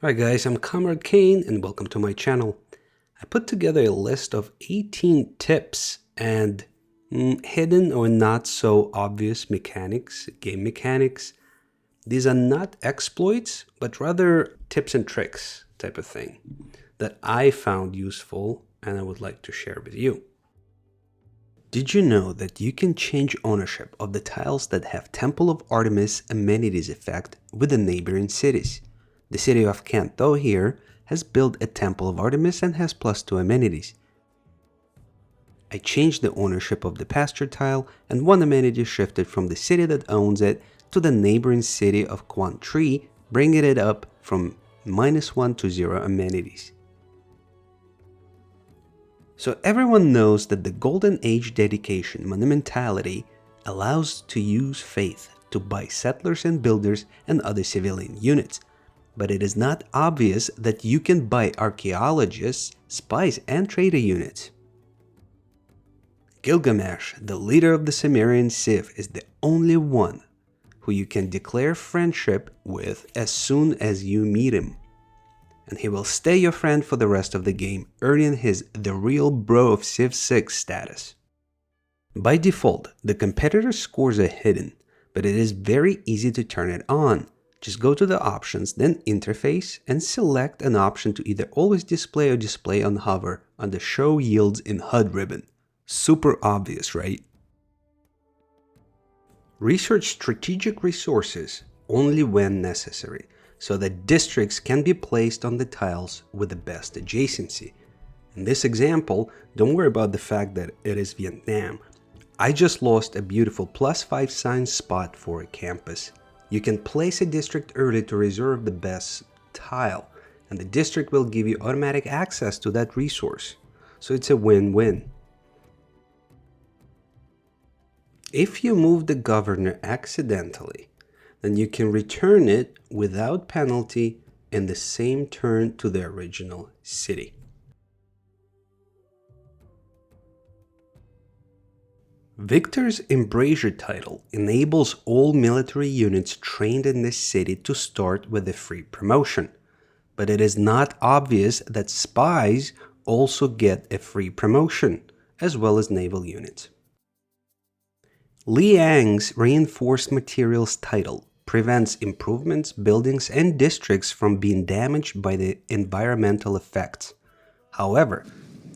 Hi guys, I'm Comrade Kane and welcome to my channel. I put together a list of 18 tips and hidden or not so obvious mechanics, game mechanics. These are not exploits, but rather tips and tricks type of thing that I found useful and I would like to share with you. Did you know that you can change ownership of the tiles that have Temple of Artemis amenities effect with the neighboring cities? The city of Kanto here has built a Temple of Artemis and has +2 amenities. I changed the ownership of the pasture tile and one amenity shifted from the city that owns it to the neighboring city of Quantri, bringing it up from -1 to 0 amenities. So everyone knows that the Golden Age dedication Monumentality allows to use faith to buy settlers and builders and other civilian units. But it is not obvious that you can buy Archeologists, Spies and Trader units. Gilgamesh, the leader of the Sumerian Civ, is the only one who you can declare friendship with as soon as you meet him. And he will stay your friend for the rest of the game, earning his The Real Bro of Civ 6 status. By default, the competitor's scores are hidden, but it is very easy to turn it on. Just go to the options, then interface, and select an option to either always display or display on hover on the Show Yields in HUD ribbon. Super obvious, right? Research strategic resources only when necessary, so that districts can be placed on the tiles with the best adjacency. In this example, don't worry about the fact that it is Vietnam. I just lost a beautiful +5 science spot for a campus. You can place a district early to reserve the best tile, and the district will give you automatic access to that resource. So it's a win-win. If you move the governor accidentally, then you can return it without penalty in the same turn to the original city. Victor's Embrasure title enables all military units trained in this city to start with a free promotion, but it is not obvious that spies also get a free promotion, as well as naval units. Liang's Reinforced Materials title prevents improvements, buildings, and districts from being damaged by the environmental effects. However,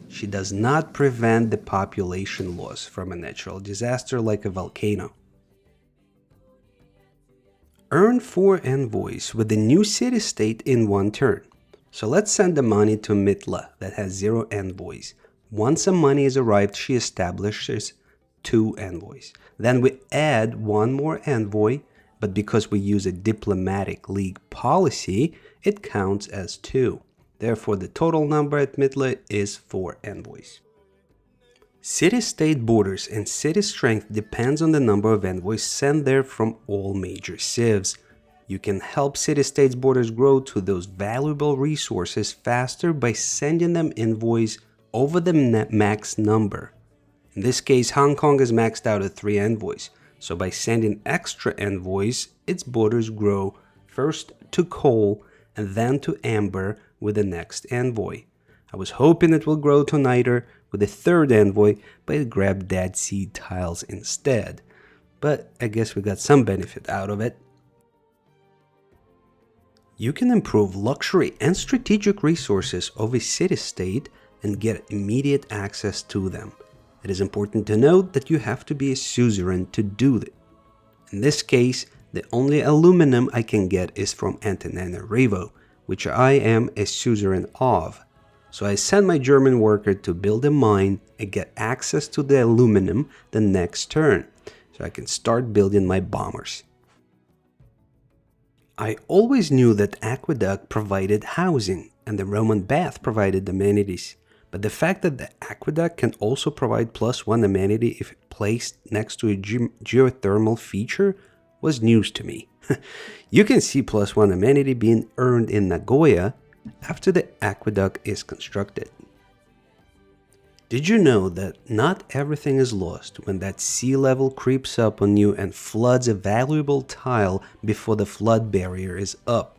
she does not prevent the population loss from a natural disaster like a volcano. Earn 4 envoys with the new city-state in one turn. So let's send the money to Mitla that has 0 envoys. Once the money is arrived, she establishes 2 envoys. Then we add 1 more envoy, but because we use a diplomatic league policy, it counts as 2. Therefore, the total number at Mitla is 4 envoys. City-state borders and city strength depends on the number of envoys sent there from all major civs. You can help city-states borders grow to those valuable resources faster by sending them envoys over the max number. In this case, Hong Kong is maxed out at 3 envoys, so by sending extra envoys, its borders grow first to coal and then to amber with the next envoy. I was hoping it will grow to niter with a 3rd envoy, but it grabbed Dead Sea tiles instead. But I guess we got some benefit out of it. You can improve luxury and strategic resources of a city-state and get immediate access to them. It is important to note that you have to be a suzerain to do it. In this case, the only aluminum I can get is from Antananarivo, which I am a suzerain of. So I send my German worker to build a mine and get access to the aluminum the next turn, so I can start building my bombers. I always knew that Aqueduct provided housing and the Roman bath provided amenities, but the fact that the Aqueduct can also provide +1 amenity if placed next to a geothermal feature was news to me. You can see +1 amenity being earned in Nagoya after the aqueduct is constructed. Did you know that not everything is lost when that sea level creeps up on you and floods a valuable tile before the flood barrier is up?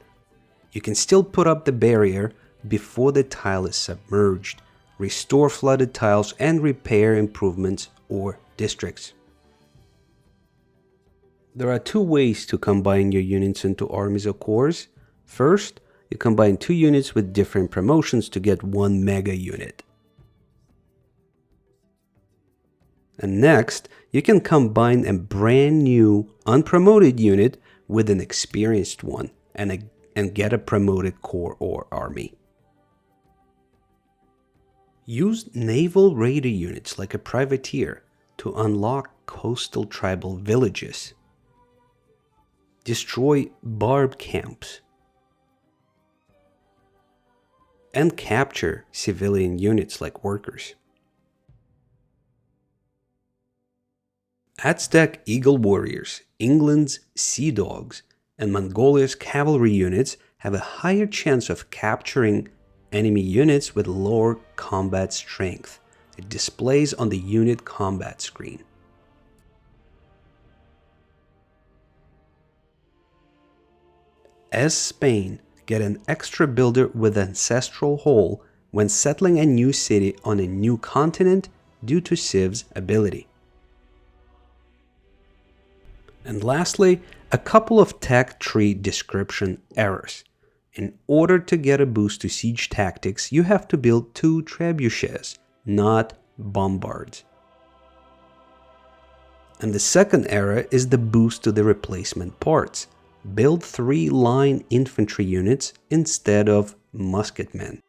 You can still put up the barrier before the tile is submerged, restore flooded tiles, and repair improvements or districts. There are two ways to combine your units into armies or corps. First, you combine two units with different promotions to get one mega unit. And next, you can combine a brand new unpromoted unit with an experienced one and get a promoted corps or army. Use naval raider units like a privateer to unlock coastal tribal villages. Destroy barb camps. And capture civilian units like workers. Aztec Eagle Warriors, England's Sea Dogs, and Mongolia's cavalry units have a higher chance of capturing enemy units with lower combat strength. It displays on the unit combat screen. As Spain, get an extra builder with Ancestor Hall when settling a new city on a new continent due to Civs ability. And lastly, a couple of tech tree description errors. In order to get a boost to siege tactics, you have to build 2 trebuchets, not bombards. And the second error is the boost to the replacement parts. Build 3 line infantry units instead of musketmen.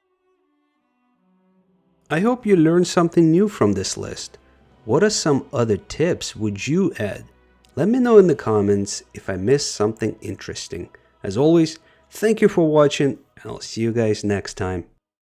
I hope you learned something new from this list. What are some other tips would you add? Let me know in the comments if I missed something interesting. As always, thank you for watching, and I'll see you guys next time.